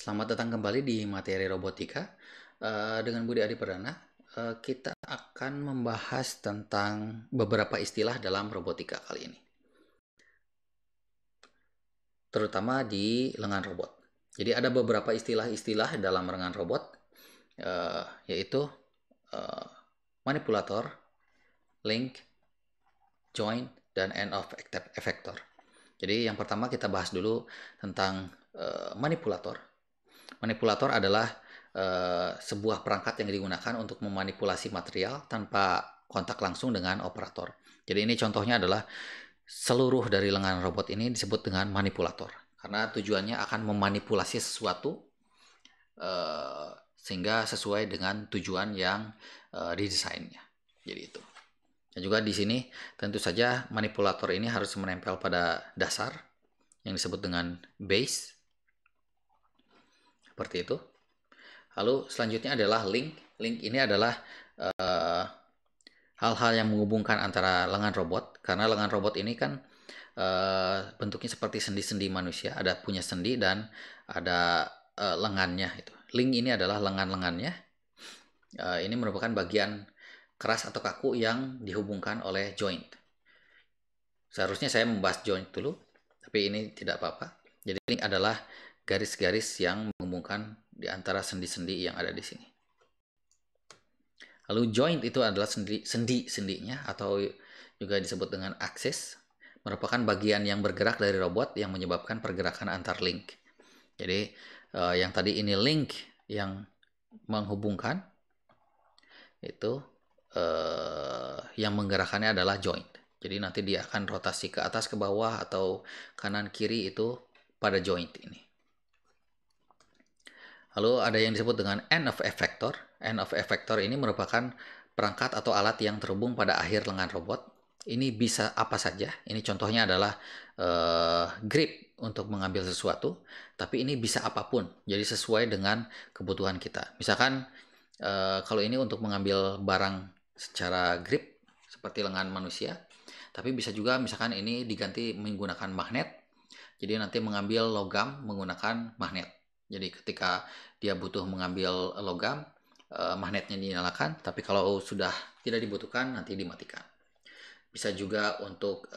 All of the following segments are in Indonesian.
Selamat datang kembali di materi robotika. Dengan Budi Adi Perdana, kita akan membahas tentang beberapa istilah dalam robotika kali ini, terutama di lengan robot. Jadi ada beberapa istilah-istilah dalam lengan robot, yaitu manipulator, link, joint, dan end of effector. Jadi yang pertama kita bahas dulu tentang manipulator. Manipulator adalah sebuah perangkat yang digunakan untuk memanipulasi material tanpa kontak langsung dengan operator. Jadi ini contohnya adalah seluruh dari lengan robot ini disebut dengan manipulator karena tujuannya akan memanipulasi sesuatu sehingga sesuai dengan tujuan yang didesainnya. Jadi itu. Dan juga di sini tentu saja manipulator ini harus menempel pada dasar yang disebut dengan base. Seperti itu. Lalu selanjutnya adalah link. Link ini adalah hal-hal yang menghubungkan antara lengan robot, karena lengan robot ini kan bentuknya seperti sendi-sendi manusia, ada punya sendi dan ada lengannya. Itu. Link ini adalah lengan-lengannya. Ini merupakan bagian keras atau kaku yang dihubungkan oleh joint. Seharusnya saya membahas joint dulu, tapi ini tidak apa-apa. Jadi link adalah garis-garis yang menghubungkan di antara sendi-sendi yang ada di sini. Lalu joint itu adalah sendi-sendinya atau juga disebut dengan aksis, merupakan bagian yang bergerak dari robot yang menyebabkan pergerakan antar link. Jadi yang tadi ini link yang menghubungkan, itu yang menggerakkannya adalah joint. Jadi nanti dia akan rotasi ke atas ke bawah atau kanan kiri itu pada joint ini. Lalu ada yang disebut dengan end of effector. End of effector ini merupakan perangkat atau alat yang terhubung pada akhir lengan robot. Ini bisa apa saja. Ini contohnya adalah grip untuk mengambil sesuatu. Tapi ini bisa apapun. Jadi sesuai dengan kebutuhan kita. Misalkan kalau ini untuk mengambil barang secara grip seperti lengan manusia. Tapi bisa juga misalkan ini diganti menggunakan magnet. Jadi nanti mengambil logam menggunakan magnet. Jadi ketika dia butuh mengambil logam, magnetnya dinyalakan, tapi kalau sudah tidak dibutuhkan nanti dimatikan. Bisa juga untuk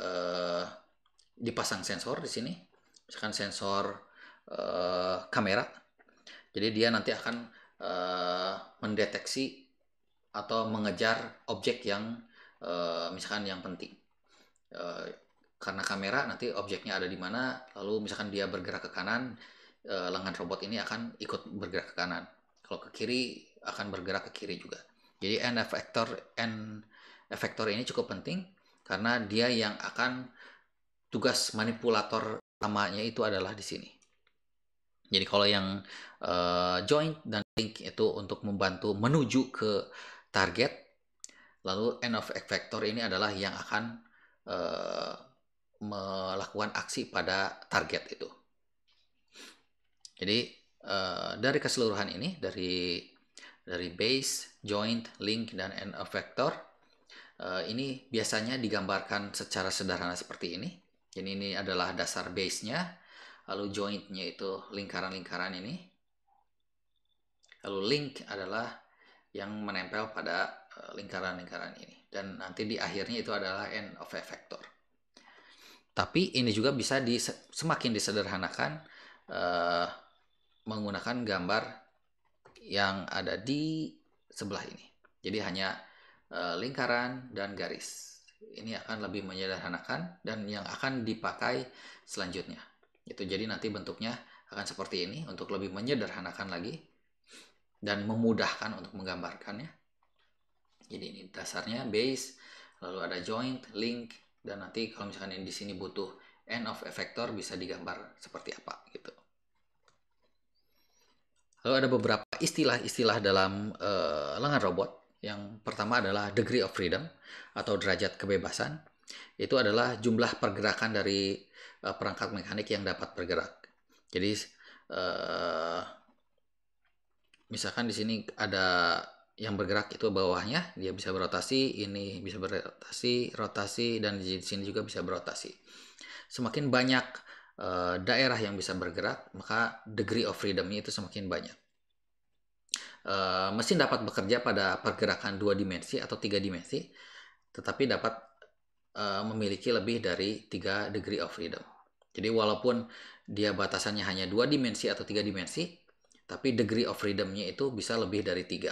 dipasang sensor di sini, misalkan sensor kamera. Jadi dia nanti akan mendeteksi atau mengejar objek yang misalkan yang penting. Karena kamera nanti objeknya ada di mana, lalu misalkan dia bergerak ke kanan, lengan robot ini akan ikut bergerak ke kanan. Kalau ke kiri akan bergerak ke kiri juga. Jadi end effector ini cukup penting karena dia yang akan tugas manipulator utamanya itu adalah di sini. Jadi kalau yang joint dan link itu untuk membantu menuju ke target, lalu end of effector ini adalah yang akan melakukan aksi pada target itu. Jadi dari keseluruhan ini, dari base, joint, link, dan end effector, ini biasanya digambarkan secara sederhana seperti ini. Jadi ini adalah dasar base-nya, lalu joint-nya itu lingkaran-lingkaran ini, lalu link adalah yang menempel pada lingkaran-lingkaran ini, dan nanti di akhirnya itu adalah end of effector. Tapi ini juga bisa semakin disederhanakan menggunakan gambar yang ada di sebelah ini. Jadi hanya lingkaran dan garis. Ini akan lebih menyederhanakan dan yang akan dipakai selanjutnya. Itu jadi nanti bentuknya akan seperti ini untuk lebih menyederhanakan lagi dan memudahkan untuk menggambarkannya. Jadi ini dasarnya base, lalu ada joint, link, dan nanti kalau misalkan di sini butuh end of effector bisa digambar seperti apa gitu. Lalu ada beberapa istilah-istilah dalam lengan robot. Yang pertama adalah degree of freedom atau derajat kebebasan. Itu adalah jumlah pergerakan dari perangkat mekanik yang dapat bergerak. Jadi misalkan di sini ada yang bergerak itu bawahnya, dia bisa berotasi, ini bisa berotasi, rotasi, dan di sini juga bisa berotasi. Semakin banyak daerah yang bisa bergerak, maka degree of freedom-nya itu semakin banyak. Mesin dapat bekerja pada pergerakan 2 dimensi atau 3 dimensi, tetapi dapat memiliki lebih dari 3 degree of freedom. Jadi walaupun dia batasannya hanya 2 dimensi atau 3 dimensi, tapi degree of freedom-nya itu bisa lebih dari 3.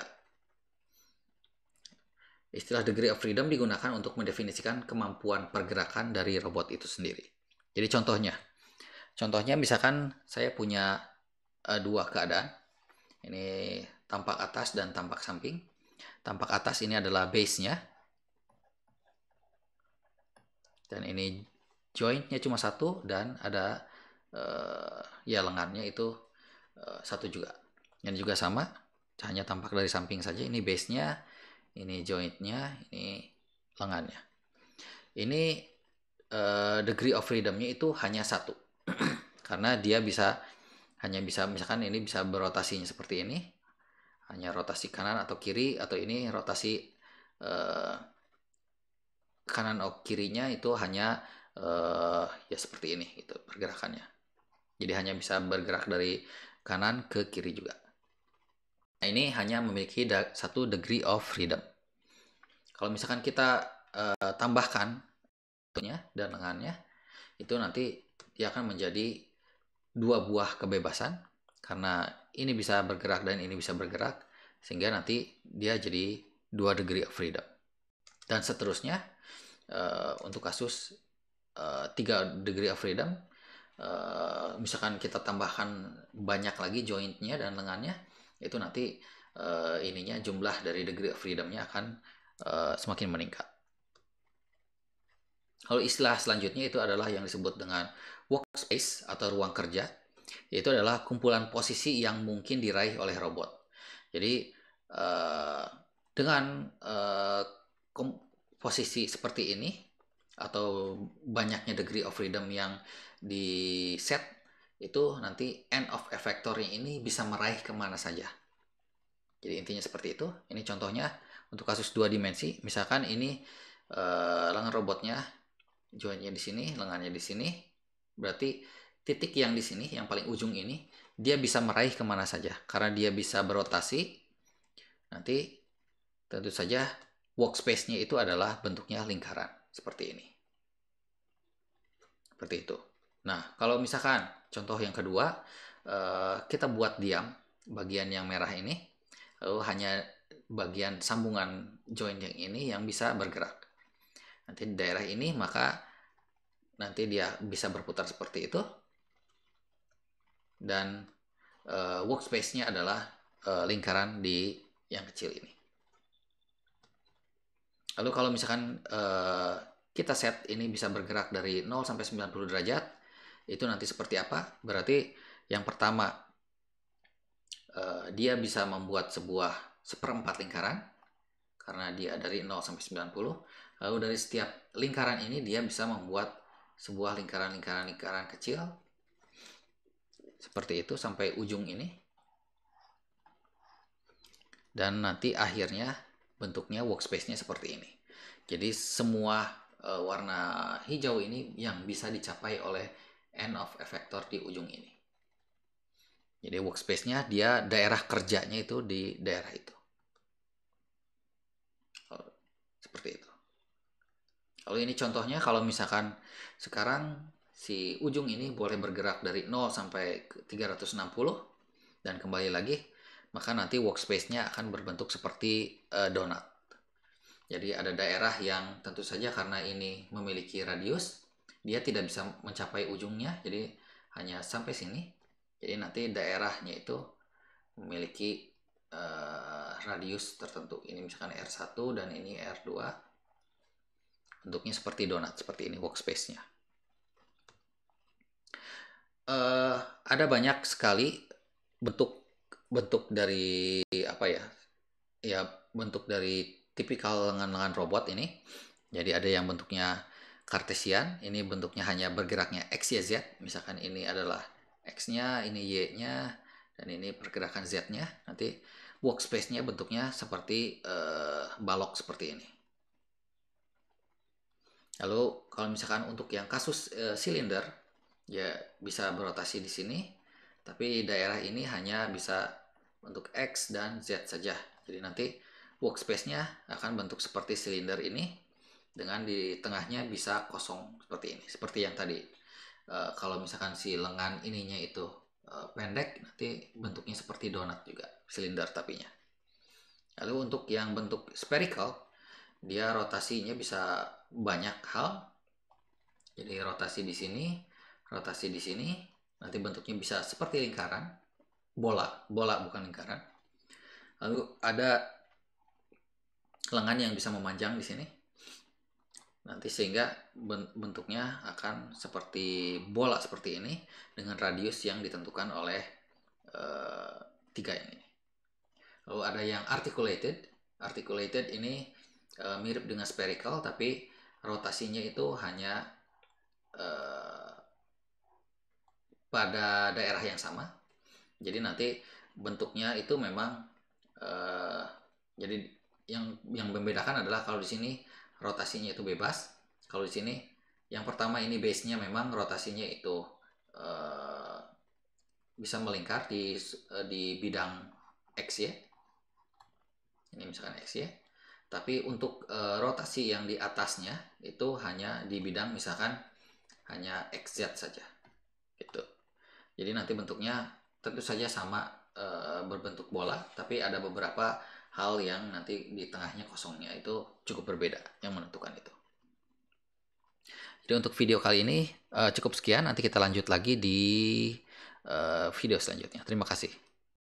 Istilah degree of freedom digunakan untuk mendefinisikan kemampuan pergerakan dari robot itu sendiri. Jadi contohnya misalkan saya punya dua keadaan. Ini tampak atas dan tampak samping. Tampak atas ini adalah base-nya. Dan ini joint-nya cuma satu dan ada ya lengannya itu satu juga. Yang juga sama, hanya tampak dari samping saja. Ini base-nya, ini joint-nya, ini lengannya. Ini degree of freedom-nya itu hanya satu. Karena dia hanya bisa misalkan ini bisa berotasinya seperti ini. Hanya rotasi kanan atau kiri, atau ini rotasi kanan atau kirinya itu hanya ya seperti ini itu pergerakannya. Jadi hanya bisa bergerak dari kanan ke kiri juga. Nah, ini hanya memiliki satu degree of freedom. Kalau misalkan kita tambahkan dan lengannya, itu nanti dia akan menjadi 2 buah kebebasan, karena ini bisa bergerak dan ini bisa bergerak, sehingga nanti dia jadi 2 degree of freedom. Dan seterusnya untuk kasus 3 degree of freedom, misalkan kita tambahkan banyak lagi jointnya dan lengannya, itu nanti ininya jumlah dari degree of freedom-nya akan semakin meningkat. Kalau istilah selanjutnya itu adalah yang disebut dengan workspace atau ruang kerja, yaitu adalah kumpulan posisi yang mungkin diraih oleh robot. Jadi dengan posisi seperti ini atau banyaknya degree of freedom yang di set, itu nanti end of effector-nya ini bisa meraih kemana saja. Jadi intinya seperti itu. Ini contohnya untuk kasus 2 dimensi. Misalkan ini lengan robotnya, jointnya di sini, lengannya di sini. Berarti titik yang di sini, yang paling ujung ini, dia bisa meraih kemana saja. Karena dia bisa berotasi, nanti tentu saja workspace-nya itu adalah bentuknya lingkaran. Seperti ini. Seperti itu. Nah, kalau misalkan contoh yang kedua, kita buat diam bagian yang merah ini, lalu hanya bagian sambungan joint yang ini yang bisa bergerak. Nanti di daerah ini, maka nanti dia bisa berputar seperti itu. Dan workspace-nya adalah lingkaran di yang kecil ini. Lalu kalau misalkan kita set ini bisa bergerak dari 0 sampai 90 derajat, itu nanti seperti apa? Berarti yang pertama, dia bisa membuat sebuah seperempat lingkaran, karena dia dari 0 sampai 90. Lalu dari setiap lingkaran ini dia bisa membuat sebuah lingkaran kecil, seperti itu sampai ujung ini. Dan nanti akhirnya bentuknya workspace-nya seperti ini. Jadi semua warna hijau ini yang bisa dicapai oleh end of effector di ujung ini. Jadi workspace-nya dia daerah kerjanya itu di daerah itu. Seperti itu. Lalu ini contohnya kalau misalkan sekarang si ujung ini boleh bergerak dari 0 sampai 360 dan kembali lagi, maka nanti workspace-nya akan berbentuk seperti donat. Jadi ada daerah yang tentu saja karena ini memiliki radius, dia tidak bisa mencapai ujungnya, jadi hanya sampai sini. Jadi nanti daerahnya itu memiliki radius tertentu. Ini misalkan R1 dan ini R2. Bentuknya seperti donat, seperti ini workspace-nya. Ada banyak sekali bentuk dari apa ya? Ya, bentuk dari tipikal lengan-lengan robot ini. Jadi ada yang bentuknya kartesian, ini bentuknya hanya bergeraknya X, Y, Z. Misalkan ini adalah X-nya, ini Y-nya, dan ini pergerakan Z-nya. Nanti workspace-nya bentuknya seperti balok seperti ini. Lalu kalau misalkan untuk yang kasus silinder, Ya bisa berotasi di sini, tapi daerah ini hanya bisa bentuk X dan Z saja. Jadi nanti workspace-nya akan bentuk seperti silinder ini, dengan di tengahnya bisa kosong seperti ini, seperti yang tadi. Kalau misalkan si lengan ininya itu pendek, nanti bentuknya seperti donat juga, silinder tapinya. Lalu untuk yang bentuk spherical, dia rotasinya bisa banyak hal. Jadi rotasi di sini, rotasi di sini, nanti bentuknya bisa seperti lingkaran, bola, bola bukan lingkaran. Lalu ada lengan yang bisa memanjang di sini. Nanti sehingga bentuknya akan seperti bola seperti ini dengan radius yang ditentukan oleh tiga ini. Lalu ada yang articulated. Articulated ini mirip dengan spherical, tapi rotasinya itu hanya pada daerah yang sama. Jadi nanti bentuknya itu memang jadi yang membedakan adalah kalau di sini rotasinya itu bebas. Kalau di sini yang pertama ini base-nya memang rotasinya itu bisa melingkar di bidang X, Y. Ini misalkan X, Y. Tapi untuk rotasi yang di atasnya itu hanya di bidang misalkan hanya XZ saja. Gitu. Jadi nanti bentuknya tentu saja sama berbentuk bola, tapi ada beberapa hal yang nanti di tengahnya kosongnya itu cukup berbeda yang menentukan itu. Jadi untuk video kali ini cukup sekian, nanti kita lanjut lagi di video selanjutnya. Terima kasih.